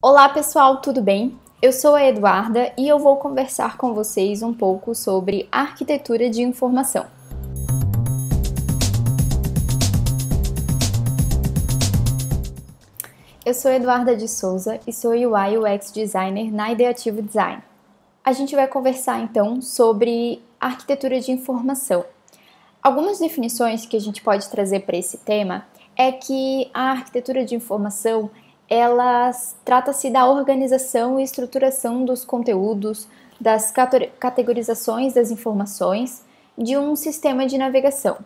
Olá pessoal, tudo bem? Eu sou a Eduarda e eu vou conversar com vocês um pouco sobre arquitetura de informação. Eu sou Eduarda de Souza e sou UI UX Designer na Ideativo Design. A gente vai conversar então sobre arquitetura de informação. Algumas definições que a gente pode trazer para esse tema é que a arquitetura de informação trata-se da organização e estruturação dos conteúdos, das categorizações das informações de um sistema de navegação.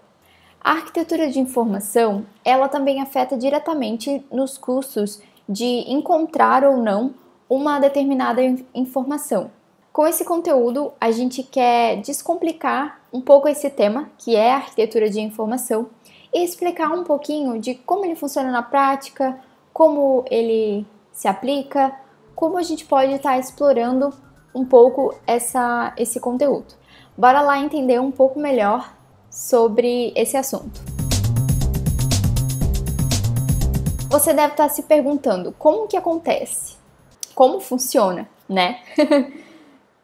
A arquitetura de informação, ela também afeta diretamente nos custos de encontrar ou não uma determinada informação. Com esse conteúdo, a gente quer descomplicar um pouco esse tema, que é a arquitetura de informação, e explicar um pouquinho de como ele funciona na prática, como ele se aplica, como a gente pode estar explorando um pouco esse conteúdo. Bora lá entender um pouco melhor sobre esse assunto. Você deve estar se perguntando como que acontece, como funciona, né?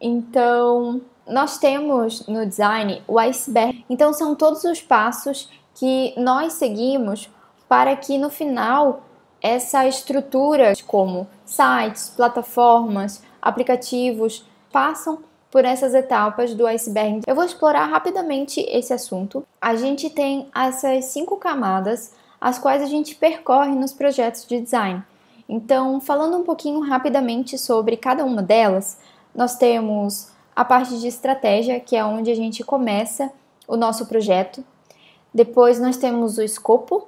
Então, nós temos no design o iceberg. Então, são todos os passos que nós seguimos para que no final essa estrutura, como sites, plataformas, aplicativos, passam por essas etapas do iceberg. Eu vou explorar rapidamente esse assunto. A gente tem essas 5 camadas, as quais a gente percorre nos projetos de design. Então, falando um pouquinho rapidamente sobre cada uma delas, nós temos a parte de estratégia, que é onde a gente começa o nosso projeto. Depois nós temos o escopo,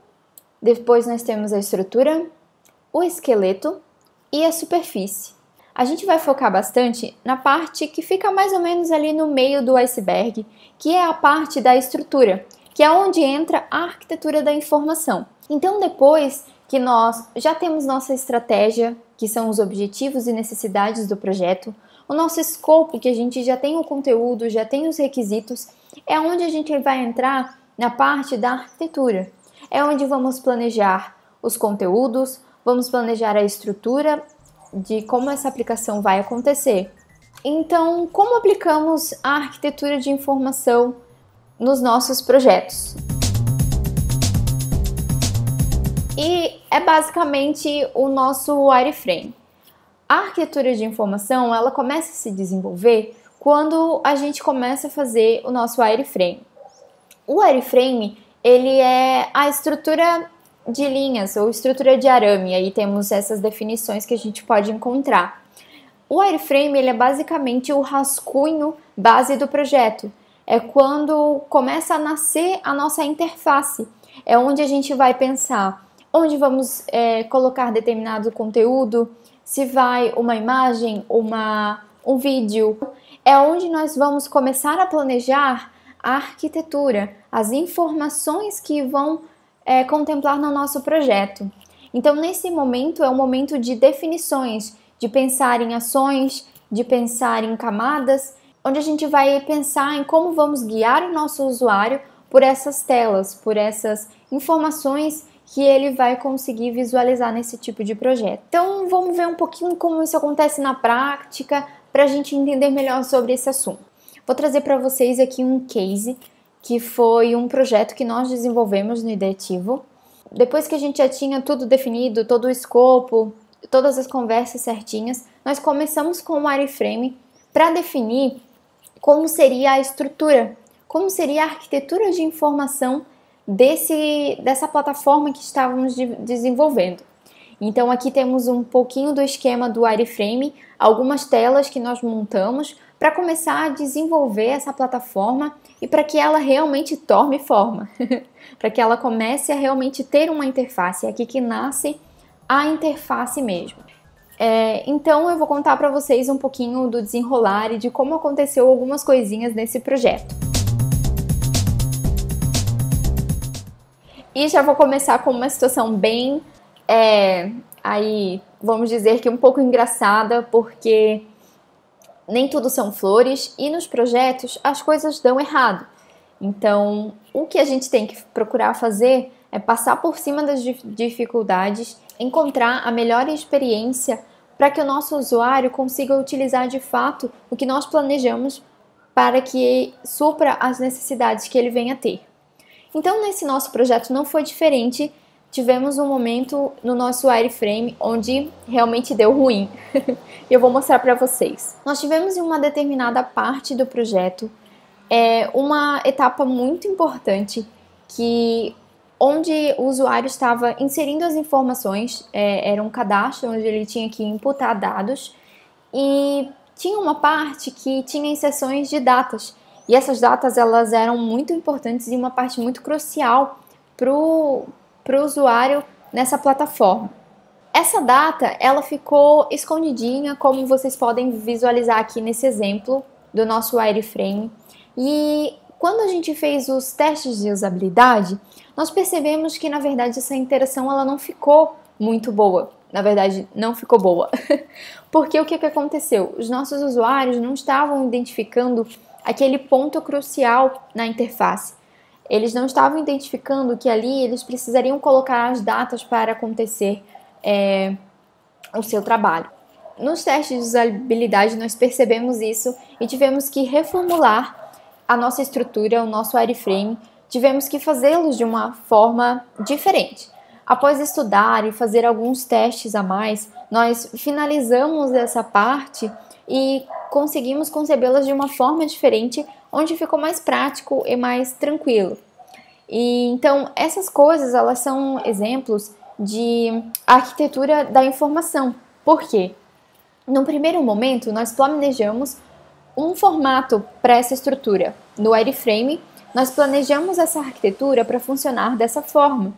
depois nós temos a estrutura, o esqueleto e a superfície. A gente vai focar bastante na parte que fica mais ou menos ali no meio do iceberg, que é a parte da estrutura, que é onde entra a arquitetura da informação. Então, depois que nós já temos nossa estratégia, que são os objetivos e necessidades do projeto, o nosso escopo, que a gente já tem o conteúdo, já tem os requisitos, é onde a gente vai entrar na parte da arquitetura. É onde vamos planejar os conteúdos, vamos planejar a estrutura de como essa aplicação vai acontecer. Então, como aplicamos a arquitetura de informação nos nossos projetos? E é basicamente o nosso wireframe. A arquitetura de informação, ela começa a se desenvolver quando a gente começa a fazer o nosso wireframe. O wireframe, ele é a estrutura de linhas ou estrutura de arame, aí temos essas definições que a gente pode encontrar. O wireframe, ele é basicamente o rascunho base do projeto. É quando começa a nascer a nossa interface. É onde a gente vai pensar onde vamos colocar determinado conteúdo, se vai uma imagem, um vídeo. É onde nós vamos começar a planejar a arquitetura, as informações que vão contemplar no nosso projeto. Então, nesse momento, é um momento de definições, de pensar em ações, de pensar em camadas, onde a gente vai pensar em como vamos guiar o nosso usuário por essas telas, por essas informações que ele vai conseguir visualizar nesse tipo de projeto. Então, vamos ver um pouquinho como isso acontece na prática, para a gente entender melhor sobre esse assunto. Vou trazer para vocês aqui um case, que foi um projeto que nós desenvolvemos no Ideativo. Depois que a gente já tinha tudo definido, todo o escopo, todas as conversas certinhas, nós começamos com o wireframe para definir como seria a estrutura, como seria a arquitetura de informação dessa plataforma que estávamos desenvolvendo. Então aqui temos um pouquinho do esquema do wireframe, algumas telas que nós montamos para começar a desenvolver essa plataforma e para que ela realmente tome forma, para que ela comece a realmente ter uma interface. É aqui que nasce a interface mesmo. Então eu vou contar para vocês um pouquinho do desenrolar e de como aconteceu algumas coisinhas nesse projeto. E já vou começar com uma situação bem, aí vamos dizer que um pouco engraçada, porque nem tudo são flores e nos projetos as coisas dão errado. Então, o que a gente tem que procurar fazer é passar por cima das dificuldades, encontrar a melhor experiência para que o nosso usuário consiga utilizar de fato o que nós planejamos para que supra as necessidades que ele venha a ter. Então, nesse nosso projeto não foi diferente. Tivemos um momento no nosso wireframe onde realmente deu ruim. Eu vou mostrar para vocês. Nós tivemos em uma determinada parte do projeto uma etapa muito importante onde o usuário estava inserindo as informações, era um cadastro onde ele tinha que inputar dados, e tinha uma parte que tinha inserções de datas, e essas datas elas eram muito importantes e uma parte muito crucial para o usuário nessa plataforma. Essa data ela ficou escondidinha, como vocês podem visualizar aqui nesse exemplo do nosso wireframe, e quando a gente fez os testes de usabilidade, nós percebemos que, na verdade, essa interação ela não ficou muito boa. Na verdade, não ficou boa. Porque o que aconteceu? Os nossos usuários não estavam identificando aquele ponto crucial na interface. Eles não estavam identificando que ali eles precisariam colocar as datas para acontecer o seu trabalho. Nos testes de usabilidade, nós percebemos isso e tivemos que reformular a nossa estrutura, o nosso wireframe, tivemos que fazê-los de uma forma diferente. Após estudar e fazer alguns testes a mais, nós finalizamos essa parte e conseguimos concebê-las de uma forma diferente, onde ficou mais prático e mais tranquilo. E então, essas coisas, elas são exemplos de arquitetura da informação. Por quê? No primeiro momento, nós planejamos um formato para essa estrutura. No wireframe, nós planejamos essa arquitetura para funcionar dessa forma.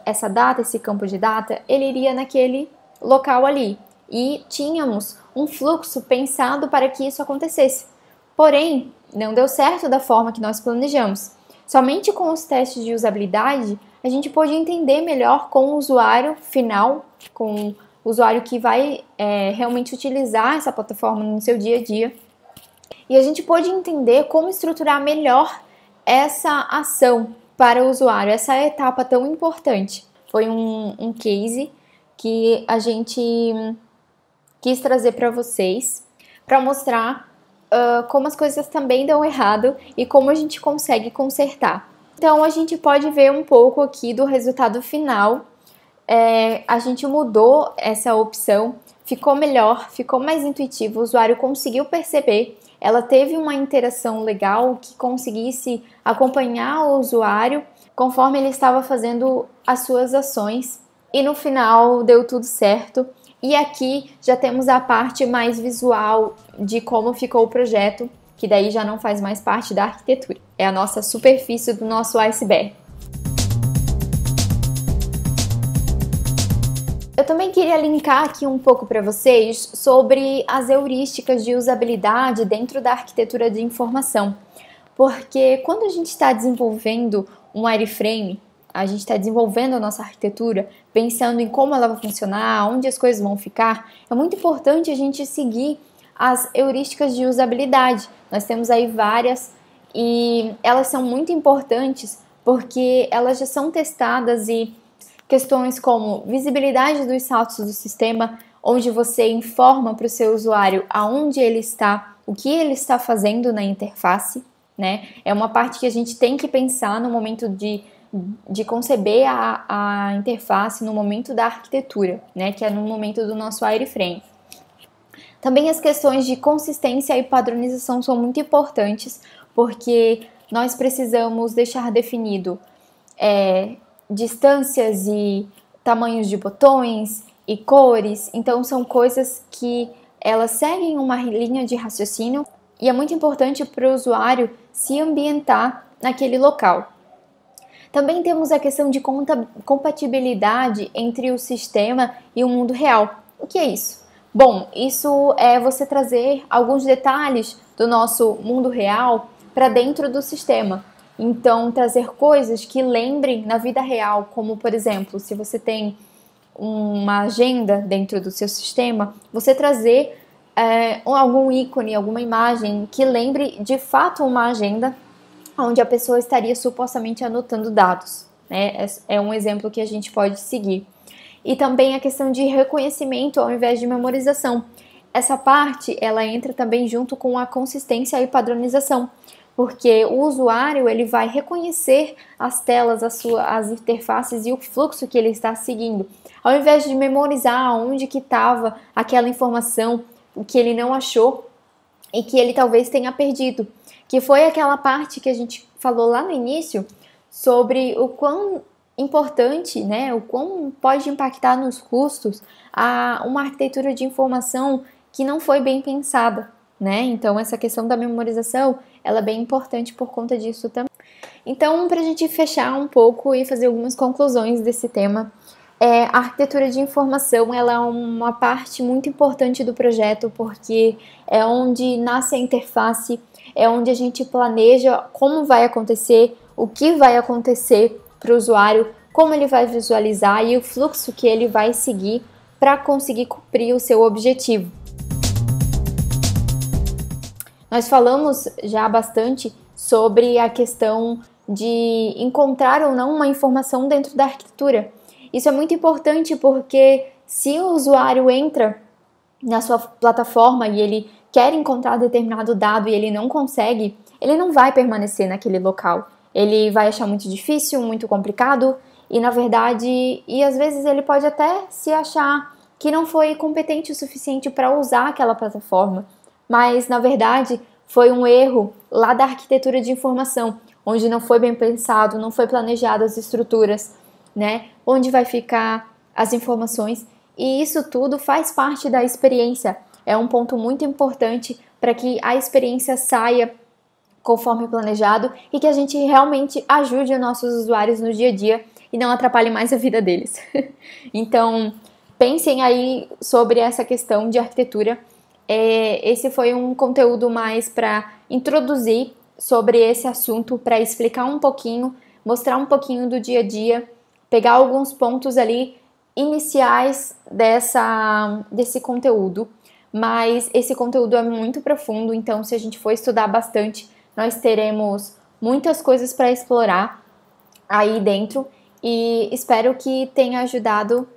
Essa data, esse campo de data, ele iria naquele local ali. E tínhamos um fluxo pensado para que isso acontecesse. Porém, não deu certo da forma que nós planejamos. Somente com os testes de usabilidade, a gente pôde entender melhor com o usuário final, com o usuário que vai realmente utilizar essa plataforma no seu dia a dia. E a gente pôde entender como estruturar melhor essa ação para o usuário, essa etapa tão importante. Foi um case que a gente quis trazer para vocês, para mostrar como as coisas também dão errado e como a gente consegue consertar. Então, a gente pode ver um pouco aqui do resultado final. A gente mudou essa opção, ficou melhor, ficou mais intuitivo, o usuário conseguiu perceber, ela teve uma interação legal que conseguisse acompanhar o usuário conforme ele estava fazendo as suas ações, e no final deu tudo certo. E aqui já temos a parte mais visual de como ficou o projeto, que daí já não faz mais parte da arquitetura, é a nossa superfície do nosso iceberg. Eu também queria linkar aqui um pouco para vocês sobre as heurísticas de usabilidade dentro da arquitetura de informação. Porque quando a gente está desenvolvendo um wireframe, a gente está desenvolvendo a nossa arquitetura, pensando em como ela vai funcionar, onde as coisas vão ficar, é muito importante a gente seguir as heurísticas de usabilidade. Nós temos aí várias e elas são muito importantes porque elas já são testadas, e questões como visibilidade dos saltos do sistema, onde você informa para o seu usuário aonde ele está, o que ele está fazendo na interface, né? É uma parte que a gente tem que pensar no momento de conceber a interface, no momento da arquitetura, né? Que é no momento do nosso wireframe. Também as questões de consistência e padronização são muito importantes, porque nós precisamos deixar definido distâncias e tamanhos de botões e cores. Então são coisas que elas seguem uma linha de raciocínio e é muito importante para o usuário se ambientar naquele local. Também temos a questão de compatibilidade entre o sistema e o mundo real. O que é isso? Bom, isso é você trazer alguns detalhes do nosso mundo real para dentro do sistema. Então, trazer coisas que lembrem na vida real, como, por exemplo, se você tem uma agenda dentro do seu sistema, você trazer algum ícone, alguma imagem que lembre de fato uma agenda onde a pessoa estaria supostamente anotando dados, né? É um exemplo que a gente pode seguir. e também a questão de reconhecimento ao invés de memorização. Essa parte, ela entra também junto com a consistência e padronização, porque o usuário ele vai reconhecer as telas, as interfaces e o fluxo que ele está seguindo. Ao invés de memorizar onde que estava aquela informação que ele não achou e que ele talvez tenha perdido, que foi aquela parte que a gente falou lá no início sobre o quão importante, né, o quão pode impactar nos custos uma arquitetura de informação que não foi bem pensada, né? Então essa questão da memorização, ela é bem importante por conta disso também. Então, para a gente fechar um pouco e fazer algumas conclusões desse tema, a arquitetura de informação, ela é uma parte muito importante do projeto, porque é onde nasce a interface, é onde a gente planeja como vai acontecer, o que vai acontecer para o usuário, como ele vai visualizar e o fluxo que ele vai seguir para conseguir cumprir o seu objetivo. Nós falamos já bastante sobre a questão de encontrar ou não uma informação dentro da arquitetura. Isso é muito importante porque se o usuário entra na sua plataforma e ele quer encontrar determinado dado e ele não consegue, ele não vai permanecer naquele local. Ele vai achar muito difícil, muito complicado e na verdade, e às vezes ele pode até se achar que não foi competente o suficiente para usar aquela plataforma. Mas, na verdade, foi um erro lá da arquitetura de informação, onde não foi bem pensado, não foi planejado as estruturas, né? Onde vai ficar as informações. E isso tudo faz parte da experiência. É um ponto muito importante para que a experiência saia conforme planejado e que a gente realmente ajude os nossos usuários no dia a dia e não atrapalhe mais a vida deles. Então, pensem aí sobre essa questão de arquitetura. Esse foi um conteúdo mais para introduzir sobre esse assunto, para explicar um pouquinho, mostrar um pouquinho do dia a dia, pegar alguns pontos ali iniciais desse conteúdo, mas esse conteúdo é muito profundo, então se a gente for estudar bastante, nós teremos muitas coisas para explorar aí dentro e espero que tenha ajudado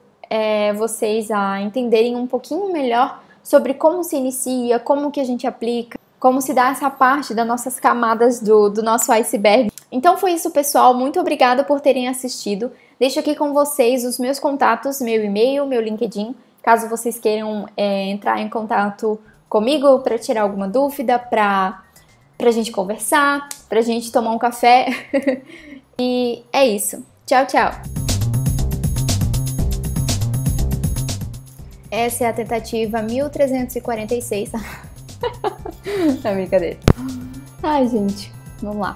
vocês a entenderem um pouquinho melhor sobre como se inicia, como que a gente aplica, como se dá essa parte das nossas camadas do nosso iceberg. Então foi isso, pessoal. Muito obrigada por terem assistido. Deixo aqui com vocês os meus contatos, meu e-mail, meu LinkedIn, caso vocês queiram entrar em contato comigo para tirar alguma dúvida, pra gente conversar, pra gente tomar um café. E é isso. Tchau, tchau! Essa é a tentativa 1346. Tá brincadeira. Ai, gente, vamos lá.